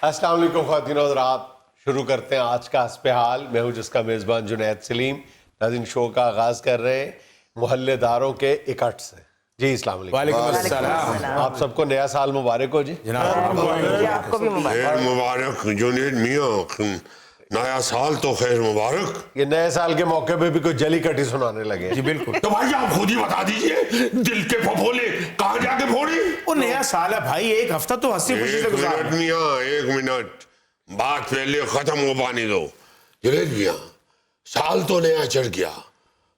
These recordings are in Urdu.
السلام علیکم خواتین و حضرات، شروع کرتے ہیں آج کا حسب حال۔ میں ہوں جس کا میزبان جنید سلیم۔ ناظرین، شو کا آغاز کر رہے ہیں محلے داروں کے اکٹھ سے۔ جی السلام علیکم۔ وعلیکم السلام۔ آپ سب کو نیا سال مبارک ہو جی۔ آپ کو بھی خیر مبارک جنید میاں، نیا سال تو خیر مبارک۔ یہ نئے سال کے موقع پہ بھی کوئی جلی کٹی سنانے لگے جی بالکل۔ تو بھائی آپ خود ہی بتا دیجئے، دل کے پھپھولے کہاں جا کے پھوڑی؟ وہ نیا سال ہے بھائی، ایک ہفتہ تو ہنسی خوشی سے ایک گزار۔ منٹ میاں، ایک منٹ، بات پہلے ختم ہو پانی دو۔ جنید میاں، سال تو نیا چڑھ گیا،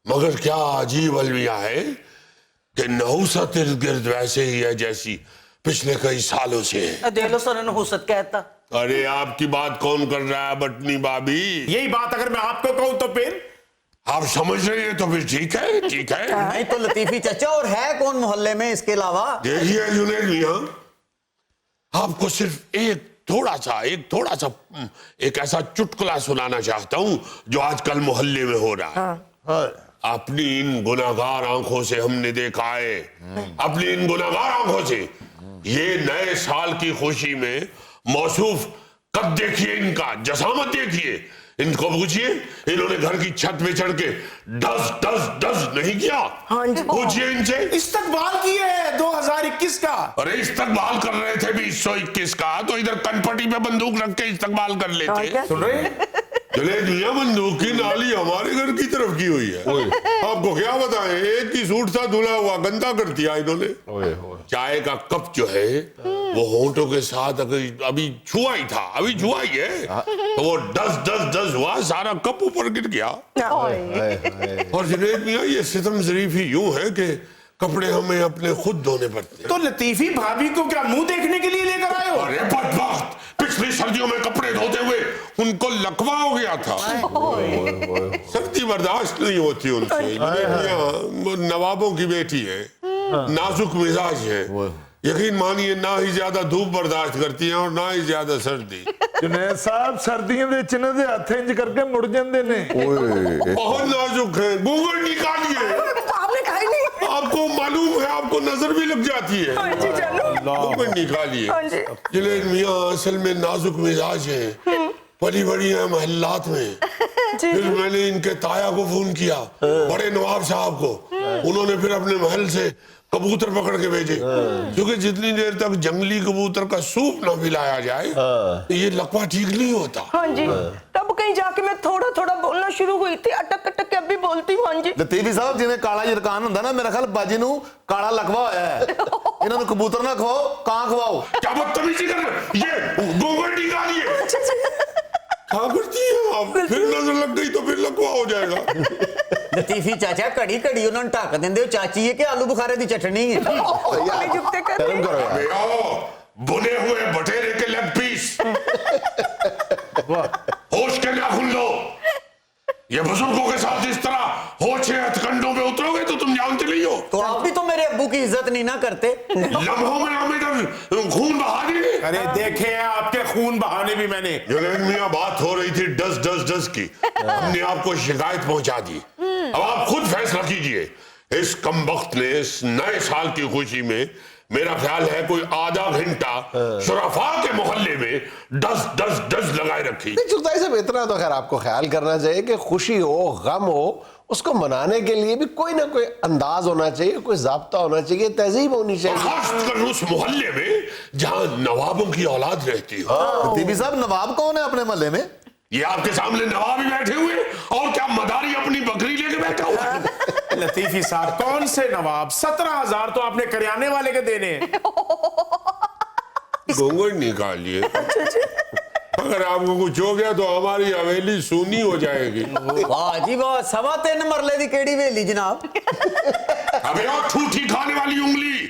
مگر کیا عجیب المیہ ہے کہ نحوست ارد گرد ویسے ہی ہے جیسی پچھلے کئی سالوں سے ہے۔ دیلو سر نحوست کہتا۔ ارے آپ کی بات کون کر رہا ہے بٹنی بابی؟ یہی بات اگر میں آپ کو کہوں تو پھر آپ سمجھ رہی ہیں تو پھر ٹھیک ہے، ٹھیک ہے۔ نہیں تو لطیفی چچا، اور ہے کون محلے میں اس کے علاوہ؟ دیکھیے جنید میاں، آپ کو صرف ایک تھوڑا سا ایک ایسا چٹکلا سنانا چاہتا ہوں جو آج کل محلے میں ہو رہا ہے۔ اپنی ان گناہگار آنکھوں سے ہم نے دیکھا ہے، اپنی ان گناہگار آنکھوں سے یہ نئے سال کی خوشی میں موصوف قد دیکھیے، ان کا جسامت دیکھیے، ان کو پوچھئے انہوں نے گھر کی چھت پہ چڑھ کے ڈز ڈز ڈز نہیں کیا؟ پوچھئے ان سے۔ استقبال کیے ہے 2021 کا۔ ارے استقبال کر رہے تھے 2021 کا تو ادھر کنپٹی پہ بندوق رکھ کے استقبال کر لیتے۔ سن رہے ہیں؟ جنید میاں، بندوق کی نالی ہمارے گھر کی طرف کی ہوئی ہے۔ آپ کو کیا بتائیں، ایک ہی سوٹ تھا دھلا ہوا، گندا کر دیا انہوں نے۔ چائے کا کپ جو ہے وہ ہونٹوں کے ساتھ ابھی چھوا ہی تھا، ابھی چھوا ہی ہے تو وہ ڈز ڈز ڈز ہوا، سارا کپ اوپر گر گیا۔ اور جنید میاں، یہ ستم ظریف ہی یوں ہے کہ کپڑے ہمیں اپنے خود دھونے پڑتے ہیں۔ تو لطیفی بھابی کو کیا منہ دیکھنے کے لیے لے کر آئے ہو؟ ارے بدبخت، پچھلی سردیوں میں کپڑے دھوتے ہوئے ان کو لکوا ہو گیا تھا، سردی برداشت نہیں ہوتی ان سے۔ نوابوں کی بیٹی ہے، نازک مزاج ہے، یقین مانیے نہ ہی زیادہ دھوپ برداشت کرتی ہیں اور نہ ہی زیادہ سردی۔ جنید صاحب، سردیاں دے چنے دے ہاتھ انج کر کے مڑ جاندے نے۔ بہت نازک ہے، گھونگھٹ نکالیے۔ آپ نے کہا ہی نہیں۔ آپ کو معلوم ہے، آپ کو نظر بھی لگ جاتی ہے۔ گھونگھٹ نکالیے۔ جنید میاں اصل میں نازک مزاج ہے، پلی بڑی ہیں محلات میں۔ پھر میں نے ان کے تایا کو فون کیا، بڑے نواب صاحب کو، انہوں نے پھر اپنے محل سے کبوتر پکڑ کے بھیجے، کیونکہ جتنی دیر تک جنگلی کبوتر کا سوپ نہ پلایا جائے یہ لقوہ ٹھیک نہیں ہوتا۔ ہاں جی، تب کہیں جا کے میں تھوڑا تھوڑا بولنا شروع ہوئی تھی، اٹک اٹک کے اب بھی بولتی ہوں۔ ہاں جی لطیفی صاحب، جنہیں کالا یرکان ہوندا نا، میرا خیال باجی نو کالا لکوا ہویا ہے۔ انہوں نے کبوتر نہ کھواؤ، کہاں کھواؤ؟ کیا بدتمیزی کر رہے ہیں؟ یہ گھونگھٹ نکالیے۔ کیا کرتی ہیں آپ؟ پھر نظر لگ گئی تو پھر لقوہ ہو جائے گا۔ لطیفی چاچا، کڑی کڑی انہوں نے ٹاک دیندے ہو، چاچی یہ کہ آلو بخارے دی چٹنی ہے۔ جبتے کر رہے ہیں۔ بے آؤ، بنے ہوئے بٹیرے کے لیگ پیس، ہوش کے ناخن لو۔ یہ بزرگوں کے ساتھ اس طرح ہوچے ہتھ کنڈوں میں اترو گے تو تم جانتے نہیں ہو۔ تو آپ بھی تو میرے ابو کی عزت نہیں نہ کرتے۔ لمحوں میں ہم ادھر خون بہا دیں گے۔ ارے دیکھیں آپ کے خون بہانے بھی میں نے۔ جنید میاں، بات ہو رہی تھی ڈز ڈز ڈز کی، ہم نے آپ کو شکایت پہنچا دی، اب آپ خود فیصلہ کیجئے۔ اس کمبخت نے اس نئے سال کی خوشی میں میرا خیال ہے کوئی آدھا گھنٹہ شرفاء کے محلے میں ڈز ڈز ڈز لگائے رکھی۔ چرتائی صاحب، اتنا تو خیر آپ کو خیال کرنا چاہیے کہ خوشی ہو، غم ہو، اس کو منانے کے لیے بھی کوئی نہ کوئی انداز ہونا چاہیے، کوئی ضابطہ ہونا چاہیے، تہذیب ہونی چاہیے۔ خاص کر اس محلے میں جہاں نوابوں کی اولاد رہتی ہو۔ لطیفی صاحب، نواب کون ہے اپنے محلے میں؟ یہ آپ کے سامنے نواب ہی بیٹھے ہوئے، اور کیا مداری اپنی بکری لے کے بیٹھا ہوا ہے؟ لطیفی صاحب، کون سے نواب؟ 17,000 تو آپ نے کریانے والے کے دینے ہیں۔ گھونگھٹ نکالیے، اگر آپ کو کچھ ہو گیا تو ہماری حویلی سونی ہو جائے گی۔ واہ جی واہ، 3.25 مرلے دی کیڑی ویلی جناب۔ ابے اور ٹھوٹھی کھانے والی انگلی،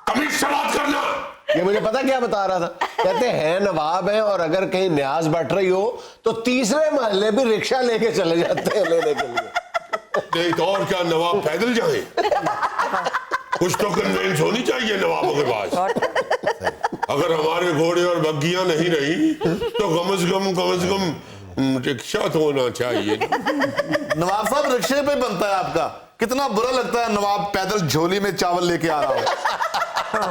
تمیز سے بات کرنا۔ یہ مجھے پتا کیا بتا رہا تھا، کہتے ہیں نواب ہیں اور اگر کہیں نیاز بٹ رہی ہو تو تیسرے محلے بھی رکشہ لے کے چلے جاتے ہیں لینے کے لیے۔ نہیں تو اور کیا، نواب پیدل جائیں؟ کچھ تو کنوینس ہونی چاہیے نوابوں کے پاس۔ اگر ہمارے گھوڑے اور بگیاں نہیں رہی تو کم از کم رکشہ تو ہونا چاہیے۔ نواب صاحب، رکشے پہ بنتا ہے آپ کا، کتنا برا لگتا ہے نواب پیدل جھولی میں چاول لے کے آ رہا ہو۔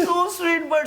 So sweet but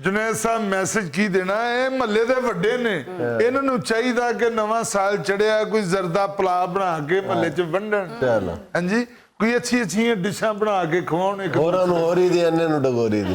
ਜੁਨੈਦ Sahib message ਕੀ ਦੇਣਾ ਹੈ, ਮਹੱਲੇ ਦੇ ਵੱਡੇ ਨੇ, ਇਹਨਾਂ ਨੂੰ ਚਾਹੀਦਾ ਕਿ ਨਵਾਂ ਸਾਲ ਚੜਿਆ ਕੋਈ ਜ਼ਰਦਾ ਪਲਾ ਬਣਾ ਕੇ ਮਹੱਲੇ 'ਚ ਵੰਡਣ। ਚਲੋ। ਹਾਂਜੀ, ਕੋਈ ਅੱਛੀਆਂ ਡਿਸ਼ਾਂ ਬਣਾ ਕੇ ਖਵਾਉਣ ਇੱਕ ਹੋਰਾਂ ਨੂੰ ਹੋ ਰਹੀ ਦੀ ਅੰਨੇ ਨੂੰ ਡਗੋਰੀ ਦੀ।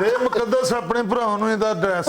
ਦੇ ਮੁਕੱਦਸ ਆਪਣੇ ਭਰਾਵਾਂ ਨੂੰ ਇਹਦਾ ਐਡਰੈਸ।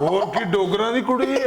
ਹੋਰ ਕੀ ਡੋਗਰਾਂ ਦੀ ਕੁੜੀ ਹੈ।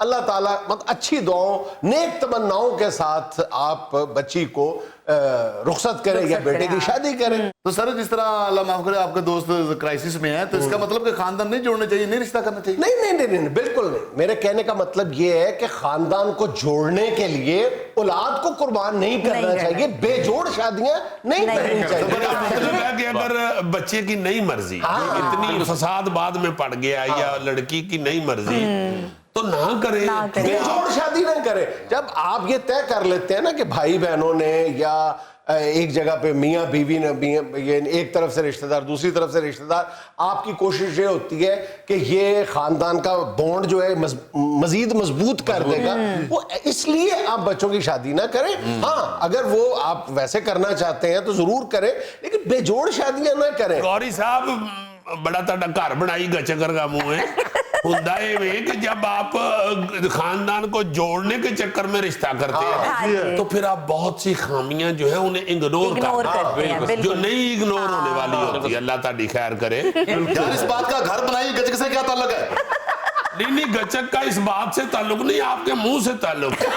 اللہ تعالیٰ مطلب اچھی دعاؤں نیک تمناؤں کے ساتھ آپ بچی کو رخصت کریں یا بیٹے کی شادی کریں. تو سر جس طرح اللہ معاف کرے آپ کے دوست کرائسس میں ہیں تو اس کا مطلب کہ خاندان نہیں جوڑنا چاہیے, نہیں رشتہ کرنا چاہیے؟ نہیں, بالکل نہیں. میرے کہنے کا مطلب یہ ہے کہ خاندان کو جوڑنے کے لیے اولاد کو قربان نہیں کرنا چاہیے, بے جوڑ شادیاں نہیں کرنی چاہیے. مطلب ہے کہ اگر بچے کی نہیں مرضی, اتنی فساد بعد میں پڑ گیا یا لڑکی کی نہیں مرضی تو نہ کرے, بے جوڑ شادی نہ کرے. جب آپ یہ طے کر لیتے ہیں نا کہ بھائی بہنوں نے یا ایک جگہ پہ میاں بیوی نے, ایک طرف سے رشتہ دار دوسری طرف سے رشتہ دار, آپ کی کوشش یہ ہوتی ہے کہ یہ خاندان کا بونڈ جو ہے مزید مضبوط کر دے گا, وہ اس لیے آپ بچوں کی شادی نہ کریں. ہاں اگر وہ آپ ویسے کرنا چاہتے ہیں تو ضرور کریں, لیکن بے جوڑ شادیاں نہ کریں. گوری صاحب بڑا تڑا گھر بنائی گچکر کا منہ ہے. ہوتا ہے کہ جب آپ خاندان کو جوڑنے کے چکر میں رشتہ کرتے ہیں تو پھر آپ بہت سی خامیاں جو ہیں انہیں اگنور کرتے ہیں جو نہیں اگنور ہونے والی ہوتی ہے. اللہ تعالی خیر کرے. یار اس بات کا گھر بنائی گچک سے کیا تعلق ہے؟ نہیں گچک کا اس بات سے تعلق نہیں, آپ کے منہ سے تعلق ہے.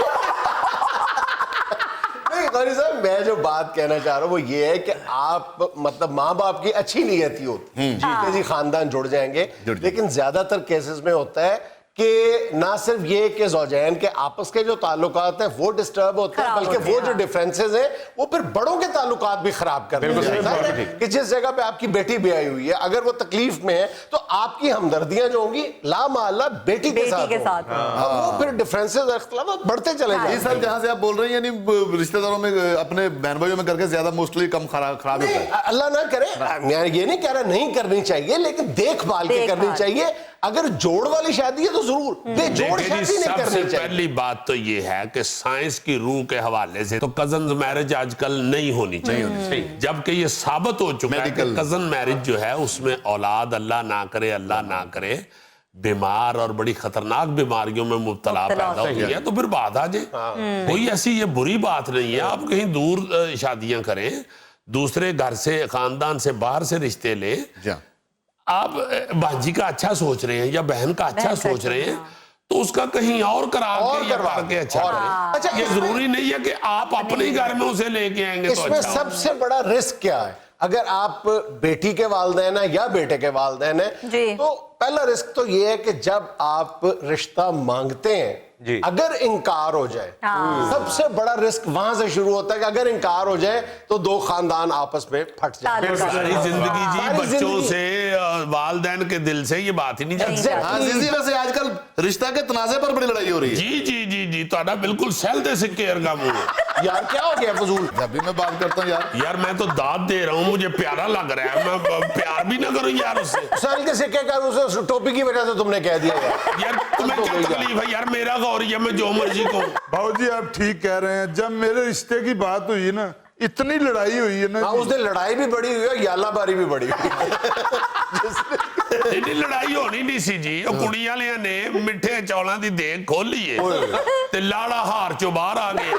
قاری صاحب میں جو بات کہنا چاہ رہا ہوں وہ یہ ہے کہ آپ مطلب ماں باپ کی اچھی نیت ہی ہوتی ہے کہ جی خاندان جڑ جائیں گے, لیکن زیادہ تر کیسز میں ہوتا ہے کہ نہ صرف یہ کہ زوجین کے آپس کے جو تعلقات ہیں وہ ڈسٹرب ہوتے ہیں, بلکہ وہ جو ڈیفرنسز ہیں وہ پھر بڑوں کے تعلقات بھی خراب کر دیتے ہیں. کہ جس جگہ پہ آپ کی بیٹی بھی آئی ہوئی ہے اگر وہ تکلیف میں ہے تو آپ کی ہمدردیاں جو ہوں گی لا محالہ بیٹی کے ساتھ وہ پھر ڈیفرنسز اور اختلافات بڑھتے چلے جائیں. صاحب جہاں سے آپ بول رہے ہیں یعنی رشتہ داروں میں اپنے بہن بھائیوں میں کر کے زیادہ موسٹلی کم خراب ہوتا ہے. اللہ نہ کرے, میں یہ نہیں کہہ رہا نہیں کرنی چاہیے, لیکن دیکھ بھال کے کرنی چاہیے. اگر جوڑ والی شادی ہے تو ضرور, بے جوڑ شادی نہیں کرنی چاہیے. پہلی بات تو یہ ہے کہ سائنس کی روح کے حوالے سے تو کزنز میرج آج کل نہیں ہونی چاہیے, جبکہ یہ ثابت ہو چکا ہے کہ کزن میرج جو ہے اس میں اولاد اللہ نہ کرے بیمار اور بڑی خطرناک بیماریوں میں مبتلا پیدا ہوتی ہے. تو پھر بات آ جائے, کوئی ایسی یہ بری بات نہیں ہے. آپ کہیں دور شادیاں کریں, دوسرے گھر سے خاندان سے باہر سے رشتے لیں. آپ بھانجی کا اچھا سوچ رہے ہیں یا بہن کا اچھا سوچ رہے ہیں تو اس کا کہیں اور کرا کے اچھا کریں. اچھا یہ ضروری نہیں ہے کہ آپ اپنے گھر میں اسے لے کے آئیں گے. اس میں سب سے بڑا رسک کیا ہے؟ اگر آپ بیٹی کے والدین ہیں یا بیٹے کے والدین ہیں تو پہلا رسک تو یہ ہے کہ جب آپ رشتہ مانگتے ہیں اگر انکار ہو جائے, سب سے بڑا رسک وہاں سے شروع ہوتا ہے کہ اگر انکار ہو جائے تو دو خاندان آپس میں پھٹ جائیں. ساری زندگی جی بچوں سے والدین کے دل سے یہ بات ہی نہیں جاتی. آج کل رشتہ کے تنازع پر بڑی لڑائی ہو رہی ہے. جی تو بالکل سیل دے سکے کا منہ ہے. یار کیا ہو گیا فضول, جب بھی میں بات کرتا ہوں یار میں تو داد دے رہا ہوں, مجھے پیارا لگ رہا ہے, میں پیار بھی نہ کروں یار اس سے. سیل کے سکے کا اسے ٹوپی کی وجہ سے تم نے کہہ دیا یار تمہیں کیا تکلیف ہے یار, میرا غوریہ میں جو مرضی کو. بھاؤ جی آپ ٹھیک کہہ رہے ہیں, جب میرے رشتے کی بات ہوئی نا اتنی لڑائی ہوئی ہے نا, اس دن لڑائی بھی بڑی ہوئی ہے, یالہ باری بھی بڑی ہوئی ہے. لڑائی ہونی نہیں سی جی, کڑی والے نے میٹھے چولاں دی دیگ کھولی ہے تے لاڑا ہار چو باہر آ گیا,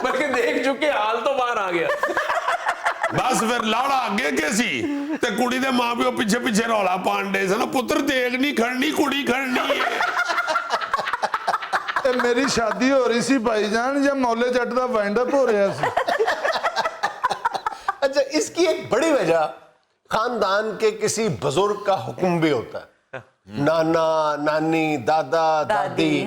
بلکہ دیکھ چکے حال تو باہر آ گیا. بس پھر لاڑا آگے کے سی تے کڑی دے ماں پیو پیچھے پیچھے رولا پانڈے سے نا, پتر دیگ نہیں کھڑنی کڑی کھڑنی ہے. میری شادی ہو رہی سی بھائی جان یا مولے جٹ دا وائنڈ اپ ہو رہا سی. اچھا اس کی ایک بڑی وجہ خاندان کے کسی بزرگ کا حکم بھی ہوتا ہے. نانا نانی دادا دادی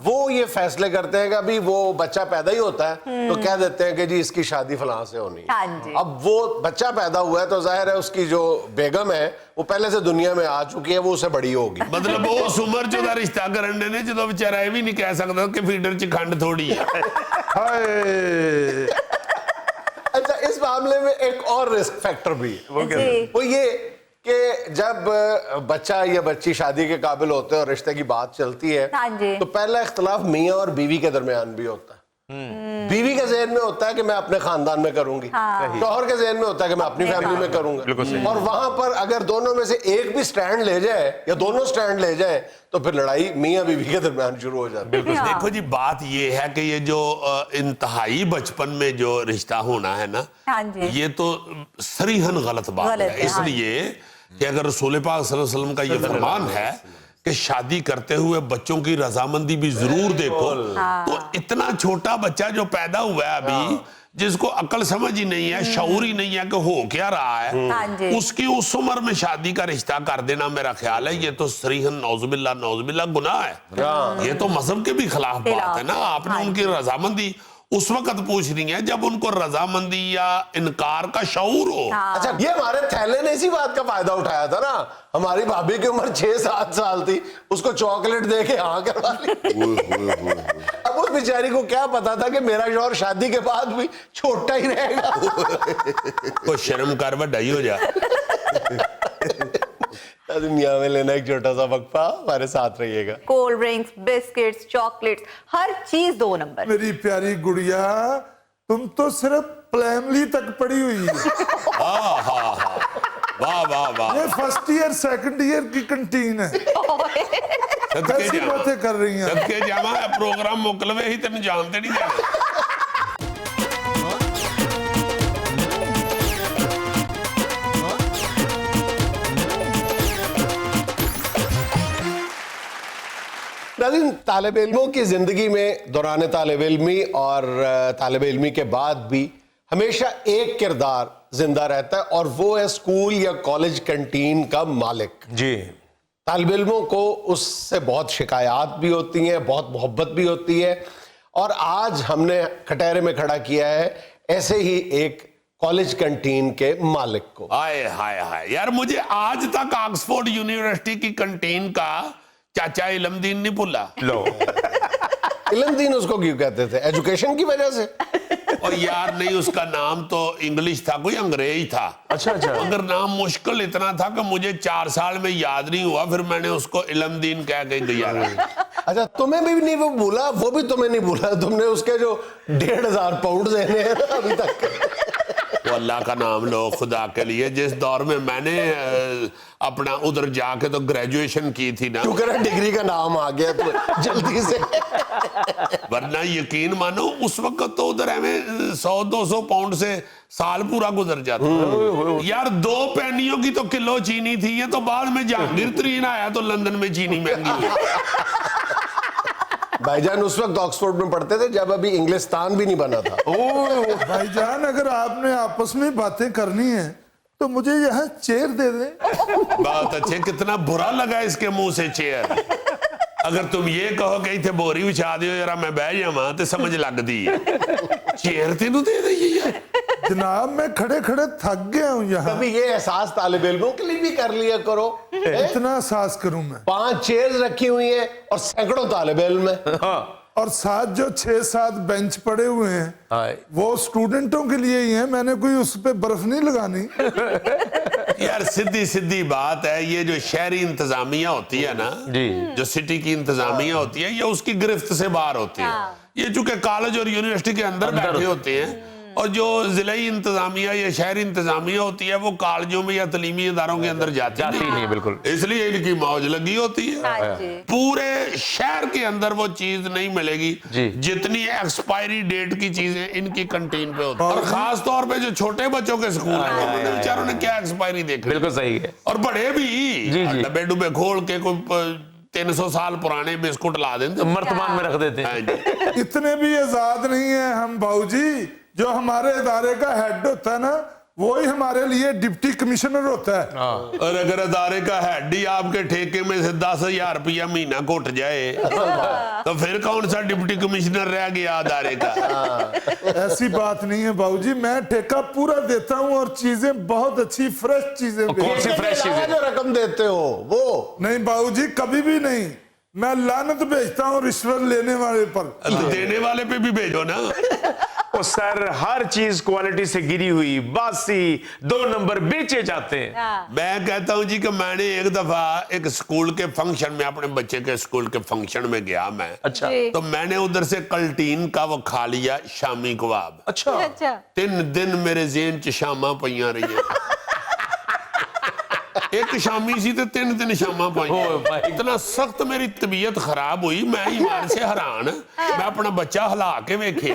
وہ یہ فیصلے کرتے ہیں کہ ابھی وہ بچہ پیدا ہی ہوتا ہے تو کہہ دیتے ہیں کہ جی اس کی شادی فلاں سے ہونی ہے. اب وہ بچہ پیدا ہوا ہے تو ظاہر ہے اس کی جو بیگم ہے وہ پہلے سے دنیا میں آ چکی ہے, وہ اسے بڑی ہوگی. مطلب وہ عمر جو دا رشتہ کرنے نے جو بیچارہ یہ بھی نہیں کہہ سکتا کہ فیڈر چ کھنڈ تھوڑی ہے. اچھا اس معاملے میں ایک اور رسک فیکٹر بھی ہے, وہ یہ کہ جب بچہ یا بچی شادی کے قابل ہوتے ہیں اور رشتے کی بات چلتی ہے تو پہلا اختلاف میاں اور بیوی کے درمیان بھی ہوتا ہے. بیوی کے ذہن میں ہوتا ہے کہ میں اپنے خاندان میں کروں گی, شوہر کے ذہن میں ہوتا ہے کہ میں اپنی فیملی میں کروں گا, اور وہاں پر اگر دونوں میں سے ایک بھی سٹینڈ لے جائے یا دونوں سٹینڈ لے جائیں تو پھر لڑائی میاں بیوی کے درمیان شروع ہو جاتی ہے. دیکھو جی بات یہ ہے کہ یہ جو انتہائی بچپن میں جو رشتہ ہونا ہے نا, یہ تو صریحاً غلط بات ہے. اس لیے کہ اگر رسول پاک صلی اللہ علیہ وسلم کا یہ فرمان ہے کہ شادی کرتے ہوئے بچوں کی رضامندی بھی ضرور دیکھو. تو اتنا چھوٹا بچہ جو پیدا ہوا ہے ابھی, جس کو عقل سمجھ ہی نہیں ہے, شعور ہی نہیں ہے کہ ہو کیا رہا ہے, اس کی اس عمر میں شادی کا رشتہ کر دینا میرا خیال ہے یہ تو صریحاً نعوذ باللہ گناہ ہے. یہ تو مذہب کے بھی خلاف بات ہے نا. آپ نے ان کی رضامندی اس وقت پوچھ رہی ہیں جب ان کو رضامندی یا انکار کا شعور ہو. اچھا, یہ ہمارے تھیلے نے اسی بات کا فائدہ اٹھایا تھا نا. ہماری بھابھی کی عمر 6-7 سال تھی, اس کو چاکلیٹ دے کے ہاں کروا لی. اب اس بیچاری کو کیا پتا تھا کہ میرا شوہر شادی کے بعد بھی چھوٹا ہی رہے گا. کوئی شرم کر بڑا ہی ہو جا. دنیا میں لینا ایک چھوٹا سا وقفہ, ہمارے ساتھ رہیے گا. کولڈ ڈرنکس, بسکٹس, چاکلیٹس, ہر چیز 2 نمبر. میری پیاری گڑیا, تم تو صرف پرائمری تک پڑھی ہوئی ہے. واہ واہ واہ, یہ فرسٹ ایئر سیکنڈ ایئر کی کنٹین ہے. کیسی باتیں کر رہی ہیں. صدقے جاواں پروگرام مکلوے ہی تین جانتے نہیں جانے. ناظرین, طالب علموں کی زندگی میں دوران طالب علمی اور طالب علمی کے بعد بھی ہمیشہ ایک کردار زندہ رہتا ہے, اور وہ ہے اسکول یا کالج کنٹین کا مالک. جی. طالب علموں کو اس سے بہت شکایات بھی ہوتی ہیں, بہت محبت بھی ہوتی ہے, اور آج ہم نے کٹہرے میں کھڑا کیا ہے ایسے ہی ایک کالج کنٹین کے مالک کو. ہائے ہائے ہائے یار, مجھے آج تک آکسفورڈ یونیورسٹی کی کنٹین کا چاچا علم دین نہیں بھولا. لو, علم دین اس کو کیوں کہتے تھے؟ ایجوکیشن کی وجہ سے. اور یار نہیں, اس کا نام تو انگلش تھا, کوئی انگریز تھا. اچھا اچھا. مگر نام مشکل اتنا تھا کہ مجھے 4 سال میں یاد نہیں ہوا, پھر میں نے اس کو علم دین کہہ کے گیا. اچھا, تمہیں بھی نہیں وہ بھولا, وہ بھی تمہیں نہیں بھولا, تم نے اس کے جو 1,500 پاؤنڈ دینے ہیں نا ابھی تک. وہ اللہ کا نام لو خدا کے لیے. جس دور میں میں نے اپنا ادھر جا کے تو گریجویشن کی تھی نا, شکر ہے ڈگری کا نام آ گیا تو جلدی سے. ورنہ یقین مانو اس وقت تو ادھر ہمیں 100-200 پاؤنڈ سے سال پورا گزر جاتا. یار 2 پینیوں کی تو کلو چینی تھی, یہ تو بعد میں جہانگیر ترین آیا تو لندن میں چینی مہنگی ہوئی. بھائی جان اس وقت آکسفورڈ میں پڑھتے تھے جب ابھی انگلستان بھی نہیں بنا تھا. بھائی جان, اگر آپ نے آپس میں باتیں کرنی ہیں تو مجھے یہاں چیئر دے دیں. بہت اچھے. کتنا برا لگا اس کے منہ سے چیئر. اگر تم یہ کہو کہ اتنے بوری بچھا دیو یار میں بہ جاواں تے سمجھ لگ دی. چیئر تینوں دے دئی یار. جناب میں کھڑے کھڑے تھک گیا ہوں یہاں. کبھی یہ احساس طالب علموں کے لیے بھی کر لیا کرو. اتنا احساس کروں میں. 5 چیئرز رکھی ہوئی ہیں اور سینکڑوں طالب علم ہیں, اور ساتھ جو 6-7 بینچ پڑے ہوئے ہیں وہ اسٹوڈنٹوں کے لیے ہی ہیں. میں نے کوئی اس پہ برف نہیں لگانی. یار سیدھی بات ہے, یہ جو شہری انتظامیہ ہوتی ہے نا, جو سٹی کی انتظامیہ ہوتی ہے, یہ اس کی گرفت سے باہر ہوتی ہے. یہ چونکہ کالج اور یونیورسٹی کے اندر بیٹھے ہوتے ہیں, اور جو ضلعی انتظامیہ یا شہری انتظامیہ ہوتی ہے وہ کالجوں میں یا تعلیمی اداروں کے اندر جاتی نہیں. بالکل. اس لیے ان کی موج لگی ہوتی ہے. پورے شہر کے اندر وہ چیز نہیں ملے گی جتنی ایکسپائری ڈیٹ کی چیزیں ان کی کنٹین پہ ہوتی ہیں. اور خاص طور پہ جو چھوٹے بچوں کے سکول ہیں, بیچاروں نے کیا ایکسپائری دیکھی. بالکل صحیح ہے. اور بڑے بھی ڈبے ڈبے کھول کے کوئی 300 سال پرانے بسکٹ لا دیں, مرتبان میں رکھ دیتے ہیں. اتنے بھی آزاد نہیں ہیں ہم باؤ جی. جو ہمارے ادارے کا ہیڈ ہوتا ہے نا وہی ہمارے لیے ڈپٹی کمشنر ہوتا ہے. اور اگر ادارے کا ہیڈ ہی آپ کے ٹھیکے میں سے 10,000 روپیہ مہینہ کوٹ جائے تو پھر کون سا ڈپٹی کمشنر رہ گیا ادارے کا. ایسی بات نہیں ہے باؤ جی, میں ٹھیکہ پورا دیتا ہوں اور چیزیں بہت اچھی فریش چیزیں. کون سی فریش چیزیں؟ جو رقم دیتے ہو وہ نہیں باؤ جی, کبھی بھی نہیں. میں لعنت بھیجتا ہوں رشوت لینے والے پر. دینے والے پہ بھی بھیجو نا. سر ہر چیز کوالٹی سے گری ہوئی باسی 2 نمبر بیچے جاتے ہیں. میں کہتا ہوں جی کہ میں نے ایک دفعہ ایک سکول کے فنکشن میں, اپنے بچے کے سکول کے فنکشن میں گیا میں. اچھا. تو میں نے ادھر سے کلٹین کا وہ کھا لیا شامی کباب. اچھا. 3 دن میرے ذہن چ شاماں پئیاں رہی ہیں. ایک شامی سی تے 3 دن شاماں پئیاں. اتنا سخت میری طبیعت خراب ہوئی, میں ایمان سے حیران, میں اپنا بچہ ہلا کے ویکھیا.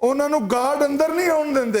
ਉਹਨਾਂ ਨੂੰ ਗਾਰਡ ਅੰਦਰ ਨਹੀਂ ਆਉਣ ਦਿੰਦੇ,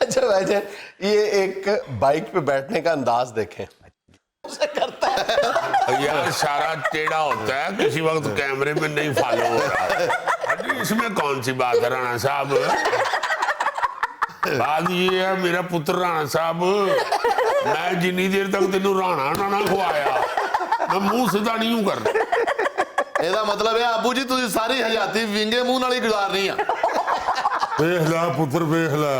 اچھا بھائی جان یہ ایک بائک پہ بیٹھنے کا انداز دیکھیں کرتا ہے یار سارا ٹیڑھا ہوتا ہے کسی وقت کیمرے میں نہیں فالو ہو رہا اس میں کون سی بات ہے رانا صاحب بات یہ ہے میرا پتر رانا صاحب میں جنی دیر تک تینوں رانا نہ کھوایا میں منہ سیدھا نہیں ہوں کرنا ਇਹਦਾ ਮਤਲਬ ਹੈ ਆਬੂ ਜੀ ਤੁਸੀਂ ਸਾਰੀ ਹਯਾਤੀ ਵਿੰਗੇ ਮੂੰਹ ਨਾਲ ਹੀ ਗੁਜ਼ਾਰਨੀ ਆ ਵੇਖ ਲੈ ਪੁੱਤਰ ਵੇਖ ਲੈ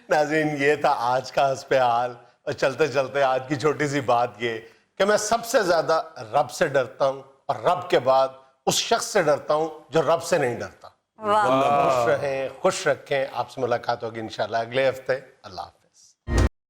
ناظرین یہ تھا آج کا حسب حال اور چلتے چلتے آج کی چھوٹی سی بات یہ کہ میں سب سے زیادہ رب سے ڈرتا ہوں اور رب کے بعد اس شخص سے ڈرتا ہوں جو رب سے نہیں ڈرتا خوش رہیں خوش رکھیں آپ سے ملاقات ہوگی انشاءاللہ اگلے ہفتے اللہ حافظ